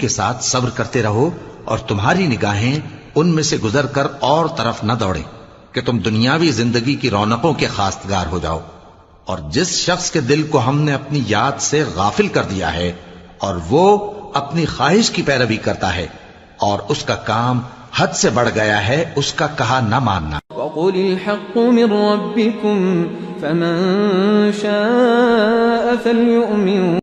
के साथ सब्र करते रहो और तुम्हारी निगाहें उनमें से गुजर कर और तरफ न दौड़े कि तुम दुनियावी जिंदगी की रौनकों के खास्तगार हो जाओ। और जिस शख्स के दिल को हमने अपनी याद से गाफिल कर दिया है और वो अपनी ख्वाहिश की पैरवी करता है और उसका काम हद से बढ़ गया है, उसका कहा न मानना। वक़ुलिल हक़्क़ु मिर रब्बिकुम फमन शाअ फल्युमिन